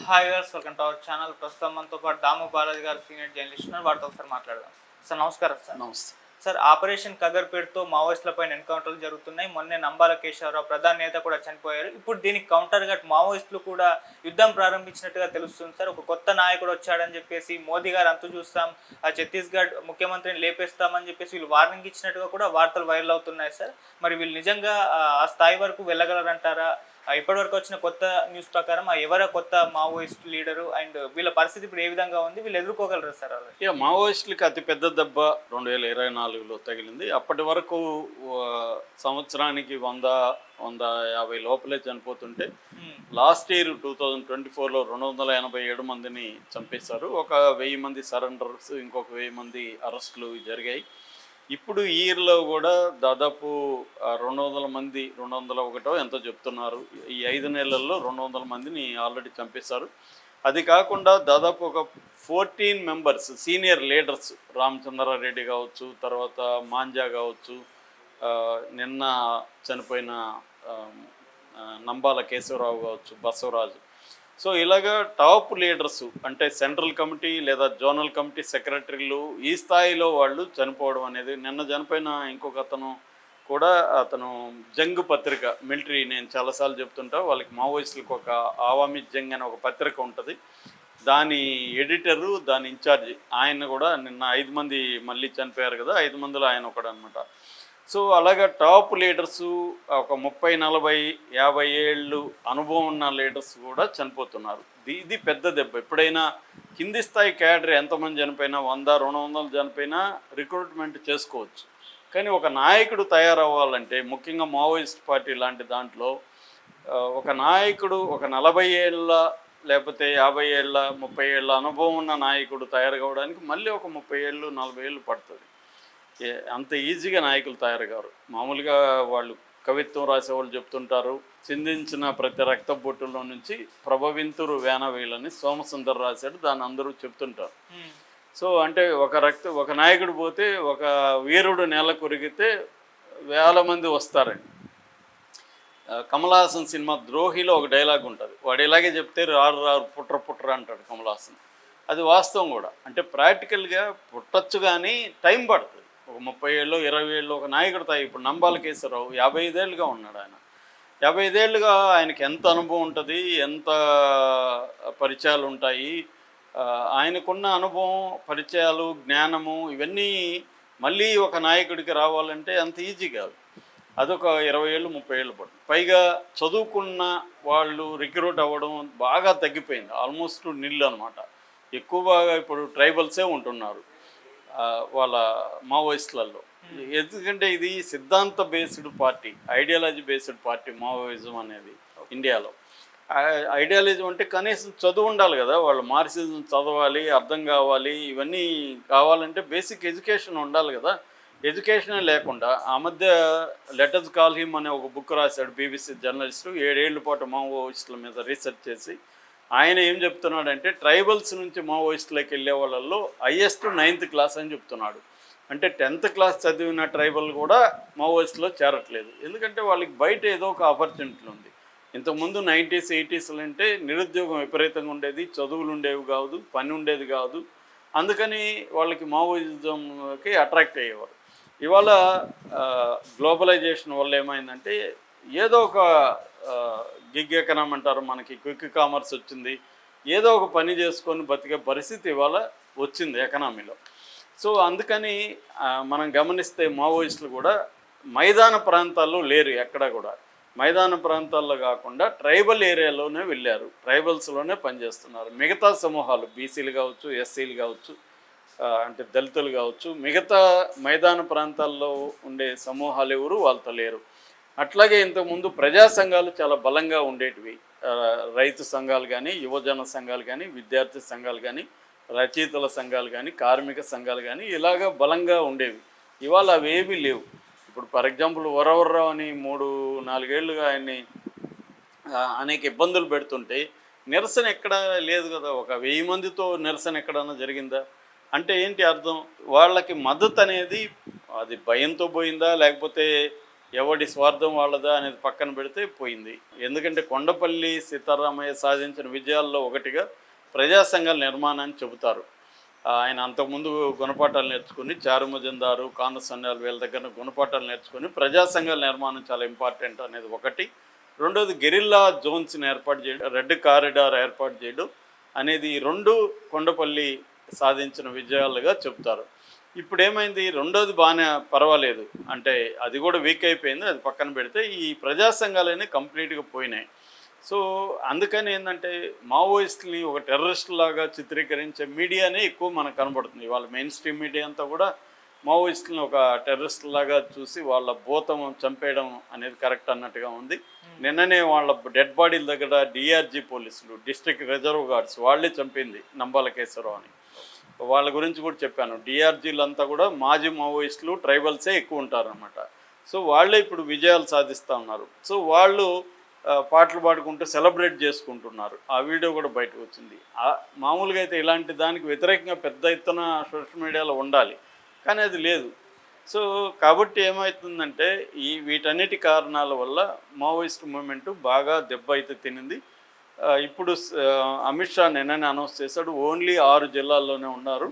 Hi viewers, welcome to our channel. ప్రస్తుతం మనతో పాటు దాము బాలాజీ గారు, సీనియర్ జర్నలిస్ట్ ఉన్నారు. వారితో ఒకసారి మాట్లాడదాం. సార్ నమస్కారం. సార్ నమస్తే. సార్, ఆపరేషన్ కగర్ పేరుతో మావోయిస్టులపైన ఎన్కౌంటర్లు జరుగుతున్నాయి. మొన్నే నంబాల కేశవరావు ప్రధాన నేత కూడా చనిపోయారు. ఇప్పుడు దీనికి కౌంటర్గా మావోయిస్టులు కూడా యుద్ధం ప్రారంభించినట్టుగా తెలుస్తుంది. సార్, ఒక కొత్త నాయకుడు వచ్చాడని చెప్పేసి మోదీ గారు అంతు చూస్తాం, ఆ ఛత్తీస్గఢ్ ముఖ్యమంత్రిని లేపేస్తామని చెప్పేసి వీళ్ళు వార్నింగ్ ఇచ్చినట్టుగా కూడా వార్తలు వైరల్ అవుతున్నాయి. సార్, మరి వీళ్ళు నిజంగా ఆ స్థాయి వరకు వెళ్ళగలరంటారా? ఇప్పటివరకు వచ్చిన కొత్త న్యూస్ ప్రకారం ఎవరో కొత్త మావోయిస్ట్ లీడరు అండ్ వీళ్ళ పరిస్థితి ఇప్పుడు ఏ విధంగా ఉంది, వీళ్ళు ఎదుర్కోగలరు సార్? అది ఇక మావోయిస్టులకి అతి పెద్ద దెబ్బ 2024లో తగిలింది. అప్పటి వరకు సంవత్సరానికి 100-150 లోపలే చనిపోతుంటే లాస్ట్ ఇయర్ 2024లో 287 మందిని చంపేశారు. ఒక 1000 మంది సరెండర్స్, ఇంకొక 1000 మంది అరెస్టులు జరిగాయి. ఇప్పుడు ఈ ఇయర్లో కూడా దాదాపు 200 మంది, 201 ఎంతో చెప్తున్నారు. ఈ 5 నెలల్లో 200 మందిని ఆల్రెడీ చంపేశారు. అది కాకుండా దాదాపు ఒక 14 మెంబర్స్ సీనియర్ లీడర్స్, రామచంద్రారెడ్డి కావచ్చు, తర్వాత మాంజా కావచ్చు, నిన్న చనిపోయిన నంబాల కేశవరావు కావచ్చు, బసవరాజు. సో ఇలాగా టాప్ లీడర్స్ అంటే సెంట్రల్ కమిటీ లేదా జోనల్ కమిటీ సెక్రటరీలు ఈ స్థాయిలో వాళ్ళు చనిపోవడం అనేది, నిన్న చనిపోయిన ఇంకొక అతను కూడా, అతను జంగ్ పత్రిక మిలిటరీ, నేను చాలాసార్లు చెప్తుంటా, వాళ్ళకి మావోయిస్టులకు ఒక ఆవామీ జంగ్ అనే ఒక పత్రిక ఉంటుంది, దాని ఎడిటరు, దాని ఇన్ఛార్జి ఆయన కూడా నిన్న 5 మంది మళ్ళీ చనిపోయారు కదా, 5 మందిలో ఆయన ఒకడు అనమాట. సో అలాగా టాప్ లీడర్సు, ఒక 30-40-50 ఏళ్ళు అనుభవం ఉన్న లీడర్స్ కూడా చనిపోతున్నారు. ఇది పెద్ద దెబ్బ. ఎప్పుడైనా కింది స్థాయి క్యాడర్ ఎంతమంది చనిపోయినా, 100-200 చనిపోయినా రిక్రూట్మెంట్ చేసుకోవచ్చు. కానీ ఒక నాయకుడు తయారవ్వాలంటే, ముఖ్యంగా మావోయిస్ట్ పార్టీ లాంటి దాంట్లో ఒక నాయకుడు, ఒక 40 ఏళ్ళ లేకపోతే 50 ఏళ్ళ 30 ఏళ్ళ అనుభవం ఉన్న నాయకుడు తయారు కావడానికి మళ్ళీ ఒక 30 ఏళ్ళు 40 ఏళ్ళు పడుతుంది. అంత ఈజీగా నాయకులు తయారు కారు. మామూలుగా వాళ్ళు కవిత్వం రాసేవాళ్ళు చెప్తుంటారు, చిందించిన ప్రతి రక్త బొట్టులో నుంచి ప్రభవింతురు వేనవేలని సోమసుందర్ రాశాడు, దాన్ని అందరూ చెప్తుంటారు. సో అంటే ఒక నాయకుడు పోతే, ఒక వీరుడు నేల కొరిగితే వేల మంది వస్తారండి. కమల్ హాసన్ సినిమా ద్రోహిలో ఒక డైలాగ్ ఉంటుంది, వాడు ఇలాగే చెప్తే రారు రారు పుట్ర పుట్ర అంటాడు కమల్ హాసన్. అది వాస్తవం కూడా. అంటే ప్రాక్టికల్గా పుట్టచ్చు, కానీ టైం పడుతుంది. ఒక 30 ఏళ్ళు 20 ఏళ్ళు ఒక నాయకుడు తాయి. ఇప్పుడు నంబాల కేశవరావు 55 ఏళ్ళుగా ఉన్నాడు. ఆయన 55 ఏళ్ళుగా ఆయనకి ఎంత అనుభవం ఉంటుంది, ఎంత పరిచయాలు ఉంటాయి. ఆయనకున్న అనుభవం, పరిచయాలు, జ్ఞానము, ఇవన్నీ మళ్ళీ ఒక నాయకుడికి రావాలంటే అంత ఈజీ కాదు. అదొక 20 ఏళ్ళు 30 ఏళ్ళు పడుతుంది. పైగా చదువుకున్న వాళ్ళు రిక్రూట్ అవ్వడం బాగా తగ్గిపోయింది, ఆల్మోస్ట్ నిల్ అనమాట. ఎక్కువగా ఇప్పుడు ట్రైబల్సే ఉంటున్నారు వాళ్ళ మావోయిస్టులలో. ఎందుకంటే ఇది సిద్ధాంత based party, ideology based party Maoism అనేది ఇండియాలో. ఐడియాలజీ అంటే కనీసం చదువు ఉండాలి కదా, వాళ్ళు మార్క్సిజం చదవాలి, అర్థం కావాలి, ఇవన్నీ కావాలంటే బేసిక్ ఎడ్యుకేషన్ ఉండాలి కదా. ఎడ్యుకేషనే లేకుండా ఆ మధ్య లెటర్స్ కాల్ హిమ్ అనే ఒక బుక్ రాశాడు బీబీసీ జర్నలిస్టు, 7 ఏళ్ల పాటు మావోయిస్టుల మీద రీసెర్చ్ చేసి. ఆయన ఏం చెప్తున్నాడంటే, ట్రైబల్స్ నుంచి మావోయిస్టులకు వెళ్ళే వాళ్ళల్లో హైయెస్ట్ 9th క్లాస్ అని చెప్తున్నాడు. అంటే 10th క్లాస్ చదివిన ట్రైబల్ కూడా మావోయిస్టులో చేరట్లేదు. ఎందుకంటే వాళ్ళకి బయట ఏదో ఒక ఆపర్చునిటీలు ఉంది. ఇంతకుముందు 90s 80s అంటే నిరుద్యోగం విపరీతంగా ఉండేది, చదువులు ఉండేవి కాదు, పని ఉండేది కాదు. అందుకని వాళ్ళకి మావోయిజంకి అట్రాక్ట్ అయ్యేవారు. ఇవాళ గ్లోబలైజేషన్ వల్ల ఏమైందంటే, ఏదో ఒక గిగ్ ఎకనామీ అంటారు, మనకి క్విక్ కామర్స్ వచ్చింది, ఏదో ఒక పని చేసుకొని బతికే పరిస్థితి ఇవాళ వచ్చింది ఎకనామీలో. సో అందుకని మనం గమనిస్తే మావోయిస్టులు కూడా మైదాన ప్రాంతాల్లో లేరు, ఎక్కడ కూడా మైదాన ప్రాంతాల్లో కాకుండా ట్రైబల్ ఏరియాలోనే వెళ్ళారు, ట్రైబల్స్లోనే పనిచేస్తున్నారు. మిగతా సమూహాలు, బీసీలు కావచ్చు, ఎస్సీలు కావచ్చు, అంటే దళితులు కావచ్చు, మిగతా మైదాన ప్రాంతాల్లో ఉండే సమూహాలు ఎవరు వాళ్ళతో లేరు. అట్లాగే ఇంతకుముందు ప్రజా సంఘాలు చాలా బలంగా ఉండేటివి. రైతు సంఘాలు కానీ, యువజన సంఘాలు కానీ, విద్యార్థి సంఘాలు కానీ, రచయితల సంఘాలు కానీ, కార్మిక సంఘాలు కానీ, ఇలాగా బలంగా ఉండేవి. ఇవాళ అవేమీ లేవు. ఇప్పుడు ఫర్ ఎగ్జాంపుల్ వరవర్రావు అని 3-4 ఏళ్ళుగా ఆయన్ని అనేక ఇబ్బందులు పెడుతుంటే నిరసన ఎక్కడా లేదు కదా. ఒక 1000 మందితో నిరసన ఎక్కడన్నా జరిగిందా? అంటే ఏంటి అర్థం? వాళ్ళకి మద్దతు అనేది అది భయంతో పోయిందా, లేకపోతే ఎవడి స్వార్థం వాళ్ళదా అనేది పక్కన పెడితే పోయింది. ఎందుకంటే కొండపల్లి సీతారామయ్య సాధించిన విజయాల్లో ఒకటిగా ప్రజా సంఘాల నిర్మాణాన్ని చెబుతారు. ఆయన అంతకుముందు గుణపాఠాలు నేర్చుకుని చారుమజందారు, కాందసన్యాలు వీళ్ళ దగ్గర గుణపాఠాలు నేర్చుకుని ప్రజా సంఘాల నిర్మాణం చాలా ఇంపార్టెంట్ అనేది ఒకటి. రెండోది గెరిల్లా జోన్స్ని ఏర్పాటు చేయడం, రెడ్ కారిడార్ ఏర్పాటు చేయడం అనేది ఈ రెండు కొండపల్లి సాధించిన విజయాలుగా చెప్తారు. ఇప్పుడు ఏమైంది, రెండోది బాగానే పర్వాలేదు అంటే అది కూడా వీక్ అయిపోయింది, అది పక్కన పెడితే ఈ ప్రజా సంఘాలన్నీ కంప్లీట్గా పోయినాయి. సో అందుకని ఏంటంటే మావోయిస్టుని ఒక టెర్రరిస్ట్ లాగా చిత్రీకరించే మీడియానే ఎక్కువ మనకు కనబడుతుంది. వాళ్ళ మెయిన్ స్ట్రీమ్ మీడియా అంతా కూడా మావోయిస్టులను ఒక టెర్రరిస్ట్ లాగా చూసి వాళ్ళ భూతం చంపేయడం అనేది కరెక్ట్ అన్నట్టుగా ఉంది. నిన్ననే వాళ్ళ డెడ్ బాడీల దగ్గర డిఆర్జీ పోలీసులు, డిస్ట్రిక్ట్ రిజర్వ్ గార్డ్స్ వాళ్ళే చంపింది నంబాల కేశవరావు అని. వాళ్ళ గురించి కూడా చెప్పాను. డిఆర్జీలు అంతా కూడా మాజీ మావోయిస్టులు, ట్రైబల్సే ఎక్కువ ఉంటారనమాట. సో వాళ్ళే ఇప్పుడు విజయాలు సాధిస్తూ ఉన్నారు. సో వాళ్ళు పాటలు పాడుకుంటూ సెలబ్రేట్ చేసుకుంటున్నారు. ఆ వీడియో కూడా బయటకు వచ్చింది. మామూలుగా అయితే ఇలాంటి దానికి వ్యతిరేకంగా పెద్ద ఎత్తున సోషల్ మీడియాలో ఉండాలి, కానీ అది లేదు. సో కాబట్టి ఏమవుతుందంటే వీటన్నిటి కారణాల వల్ల మావోయిస్ట్ మూమెంట్ బాగా దెబ్బ అయితే తినింది. ఇప్పుడు అమిత్ షా నిన్ననే అనౌన్స్ చేశాడు, ఓన్లీ 6 జిల్లాల్లోనే ఉన్నారు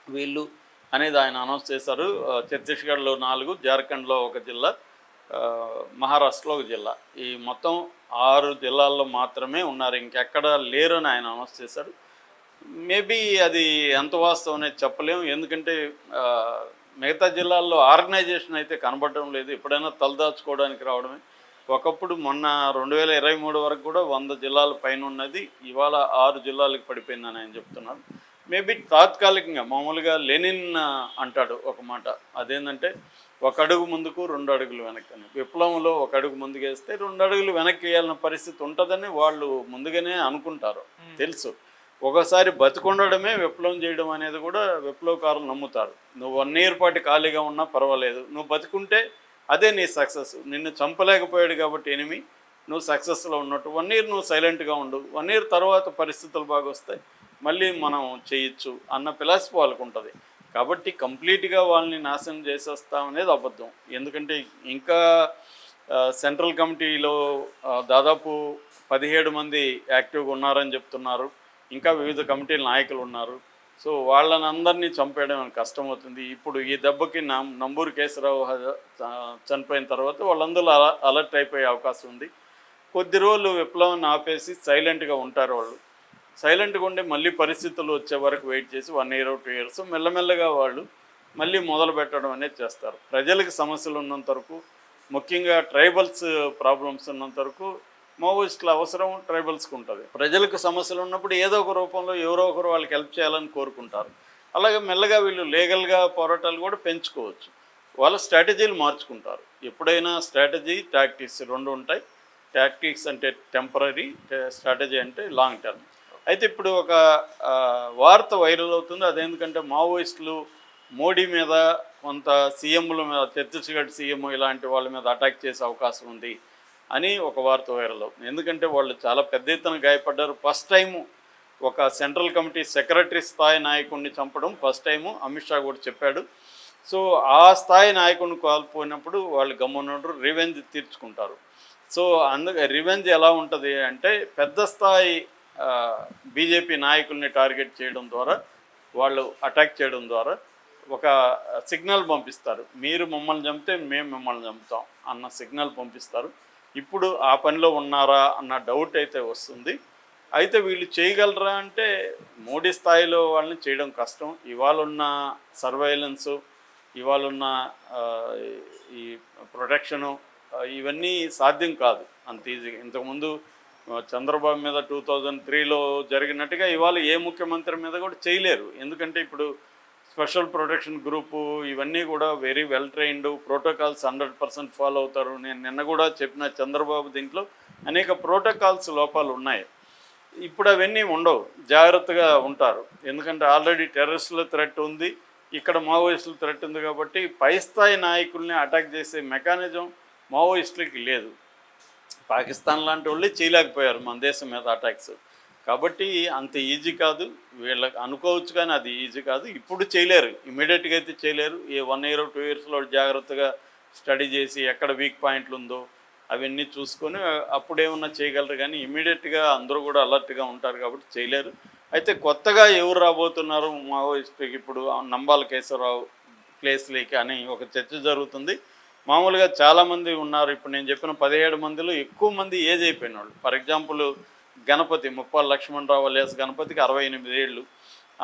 వీళ్ళు అనేది ఆయన అనౌన్స్ చేశారు. ఛత్తీస్గఢ్లో 4, జార్ఖండ్లో 1 జిల్లా, మహారాష్ట్రలో 1 జిల్లా, ఈ మొత్తం 6 జిల్లాల్లో మాత్రమే ఉన్నారు, ఇంకెక్కడ లేరు అని ఆయన అనౌన్స్ చేశాడు. మేబీ అది ఎంత వాస్తవం అనేది చెప్పలేము, ఎందుకంటే మిగతా జిల్లాల్లో ఆర్గనైజేషన్ అయితే కనబడడం లేదు. ఎప్పుడైనా తలదాచుకోవడానికి రావడమే. ఒకప్పుడు మొన్న 2023 వరకు కూడా 100 జిల్లాల పైన ఉన్నది, ఇవాళ 6 జిల్లాలకు పడిపోయిందని ఆయన చెప్తున్నారు. మేబీ తాత్కాలికంగా మామూలుగా లెనిన్ అంటాడు ఒక మాట, అదేంటంటే 1 అడుగు ముందుకు 2 అడుగులు వెనక్కి అని. విప్లవంలో 1 అడుగు ముందుకు వేస్తే 2 అడుగులు వెనక్కి వేయాలన్న పరిస్థితి ఉంటుందని వాళ్ళు ముందుగానే అనుకుంటారు, తెలుసు. ఒకసారి బతికొండడమే విప్లవం చేయడం అనేది కూడా విప్లవకారులు నమ్ముతారు. నువ్వు 1 ఇయర్ పాటు ఖాళీగా ఉన్నా పర్వాలేదు, నువ్వు బతికుంటే అదే నీ సక్సెస్. నిన్ను చంపలేకపోయాడు కాబట్టి ఎనిమి, నువ్వు సక్సెస్లో ఉన్నట్టు. 1 ఇయర్ నువ్వు సైలెంట్గా ఉండు, 1 ఇయర్ తర్వాత పరిస్థితులు బాగా వస్తాయి, మళ్ళీ మనం చేయొచ్చు అన్న ఫిలాసఫీ వాళ్ళకు ఉంటుంది. కాబట్టి కంప్లీట్గా వాళ్ళని నాశనం చేసేస్తాం అనేది అబద్ధం. ఎందుకంటే ఇంకా సెంట్రల్ కమిటీలో దాదాపు 17 మంది యాక్టివ్గా ఉన్నారని చెప్తున్నారు. ఇంకా వివిధ కమిటీల నాయకులు ఉన్నారు. సో వాళ్ళని అందరినీ చంపేయడం కష్టమవుతుంది. ఇప్పుడు ఈ దెబ్బకి నంబూరు కేశవరావు చనిపోయిన తర్వాత వాళ్ళందరూ అలర్ట్ అయిపోయే అవకాశం ఉంది. కొద్ది రోజులు విప్లవాన్ని ఆపేసి సైలెంట్గా ఉంటారు వాళ్ళు. సైలెంట్గా ఉండే మళ్ళీ పరిస్థితులు వచ్చే వరకు వెయిట్ చేసి 1 ఇయర్ 2 ఇయర్స్ మెల్లమెల్లగా వాళ్ళు మళ్ళీ మొదలు పెట్టడం అనేది చేస్తారు. ప్రజలకు సమస్యలు ఉన్నంత వరకు, ముఖ్యంగా ట్రైబల్స్ ప్రాబ్లమ్స్ ఉన్నంత వరకు మావోయిస్టుల అవసరం ట్రైబల్స్కి ఉంటుంది. ప్రజలకు సమస్యలు ఉన్నప్పుడు ఏదో ఒక రూపంలో ఎవరో ఒకరు వాళ్ళకి హెల్ప్ చేయాలని కోరుకుంటారు. అలాగే మెల్లగా వీళ్ళు లీగల్గా పోరాటాలు కూడా పెంచుకోవచ్చు. వాళ్ళ స్ట్రాటజీలు మార్చుకుంటారు. ఎప్పుడైనా స్ట్రాటజీ, టాక్టిక్స్ 2 ఉంటాయి. టాక్టిక్స్ అంటే టెంపరీ, స్ట్రాటజీ అంటే లాంగ్ టర్మ్. అయితే ఇప్పుడు ఒక వార్త వైరల్ అవుతుంది. అదేందుకంటే మావోయిస్టులు మోడీ మీద, కొంత సీఎంల మీద, ఛత్తీస్గఢ్ సీఎం ఇలాంటి వాళ్ళ మీద అటాక్ చేసే అవకాశం ఉంది అని ఒక వార్త వైరల్ అవుతుంది. ఎందుకంటే వాళ్ళు చాలా పెద్ద ఎత్తున గాయపడ్డారు. ఫస్ట్ టైము ఒక సెంట్రల్ కమిటీ సెక్రటరీ స్థాయి నాయకుడిని చంపడం ఫస్ట్ టైము, అమిత్ షా కూడా చెప్పాడు. సో ఆ స్థాయి నాయకుడిని కోల్పోయినప్పుడు వాళ్ళు గమ్మునుంటారు, రివెంజ్ తీర్చుకుంటారు. సో రివెంజ్ ఎలా ఉంటుంది అంటే పెద్ద స్థాయి బీజేపీ నాయకుల్ని టార్గెట్ చేయడం ద్వారా, వాళ్ళు అటాక్ చేయడం ద్వారా ఒక సిగ్నల్ పంపిస్తారు. మీరు మమ్మల్ని చంపితే మేము మిమ్మల్ని చంపుతాం అన్న సిగ్నల్ పంపిస్తారు. ఇప్పుడు ఆ పనిలో ఉన్నారా అన్న డౌట్ అయితే వస్తుంది. అయితే వీళ్ళు చేయగలరా అంటే మోడీ స్థాయిలో వాళ్ళని చేయడం కష్టం. ఇవాళ ఉన్న సర్వైలెన్సు, ఇవాళ ఉన్న ఈ ప్రొటెక్షను, ఇవన్నీ సాధ్యం కాదు అంత ఈజీగా. ఇంతకుముందు చంద్రబాబు మీద 2003లో జరిగినట్టుగా ఇవాళ ఏ ముఖ్యమంత్రి మీద కూడా చేయలేరు. ఎందుకంటే ఇప్పుడు స్పెషల్ ప్రొటెక్షన్ గ్రూపు ఇవన్నీ కూడా very well trained, protocols 100% follow అవుతారు. నేను నిన్న కూడా చెప్పిన చంద్రబాబు దీంట్లో అనేక ప్రోటోకాల్స్ లోపాలు ఉన్నాయి. ఇప్పుడు అవన్నీ ఉండవు, జాగ్రత్తగా ఉంటారు. ఎందుకంటే ఆల్రెడీ టెర్రరిస్టుల థ్రెట్ ఉంది, ఇక్కడ మావోయిస్టుల థ్రెట్ ఉంది. కాబట్టి పై స్థాయి నాయకుల్ని అటాక్ చేసే మెకానిజం మావోయిస్టులకి లేదు. పాకిస్తాన్ లాంటి వాళ్ళే చేయలేకపోయారు మన దేశం మీద అటాక్స్. కాబట్టి అంత ఈజీ కాదు, వీళ్ళకి అనుకోవచ్చు కానీ అది ఈజీ కాదు. ఇప్పుడు చేయలేరు, ఇమీడియట్గా అయితే చేయలేరు. 1 ఇయర్ 2 ఇయర్స్లో జాగ్రత్తగా స్టడీ చేసి ఎక్కడ వీక్ పాయింట్లు ఉందో అవన్నీ చూసుకొని అప్పుడేమన్నా చేయగలరు, కానీ ఇమీడియట్గా అందరూ కూడా అలర్ట్గా ఉంటారు కాబట్టి చేయలేరు. అయితే కొత్తగా ఎవరు రాబోతున్నారు మావోయిస్టుకి ఇప్పుడు నంబాల కేశవరావు ప్లేస్లోకి అని ఒక చర్చ జరుగుతుంది. మామూలుగా చాలామంది ఉన్నారు. ఇప్పుడు నేను చెప్పిన 17 మందిలో ఎక్కువ మంది ఏజ్ అయిపోయిన వాళ్ళు. For example Ganapathi Muppala Lakshmana Rao alias గణపతికి 68 ఏళ్ళు.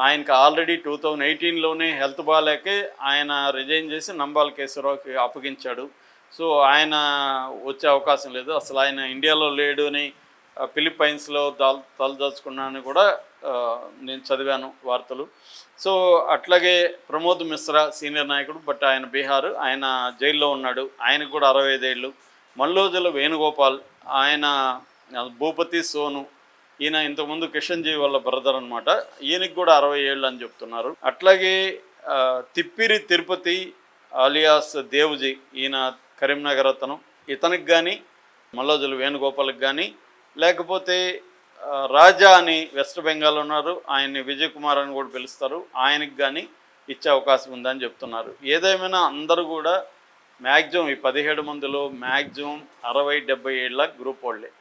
ఆయనకి ఆల్రెడీ 2018లోనే హెల్త్ బాగాలేకే ఆయన రిజైన్ చేసి నంబాల కేశవరావుకి అప్పగించాడు. సో ఆయన వచ్చే అవకాశం లేదు, అసలు ఆయన ఇండియాలో లేడు అని ఫిలిప్పైన్స్లో తలదాచుకున్నానని కూడా నేను చదివాను వార్తలు. సో అట్లాగే ప్రమోద్ మిశ్రా సీనియర్ నాయకుడు, బట్ ఆయన బీహార్, ఆయన జైల్లో ఉన్నాడు, ఆయనకు కూడా 65 ఏళ్ళు. మల్లోజుల వేణుగోపాల్, ఆయన భూపతి సోను, ఈయన ఇంతకుముందు కిషన్ జీ వాళ్ళ బ్రదర్ అనమాట, ఈయనకి కూడా 60 ఏళ్ళు అని చెప్తున్నారు. అట్లాగే తిప్పిరి తిరుపతి అలియాస్ దేవుజీ, ఈయన కరీంనగర్ అతను, ఇతనికి కానీ మల్లోజుల వేణుగోపాల్కి కానీ, లేకపోతే రాజా అని వెస్ట్ బెంగాల్ ఉన్నారు, ఆయన్ని విజయ్ కుమార్ అని కూడా పిలుస్తారు, ఆయనకి కానీ ఇచ్చే అవకాశం ఉందని చెప్తున్నారు. ఏదేమైనా అందరూ కూడా మ్యాక్సిమం ఈ 17 మందిలో మ్యాక్సిమం 60-70 ఏళ్ళ గ్రూప్ వాళ్ళే.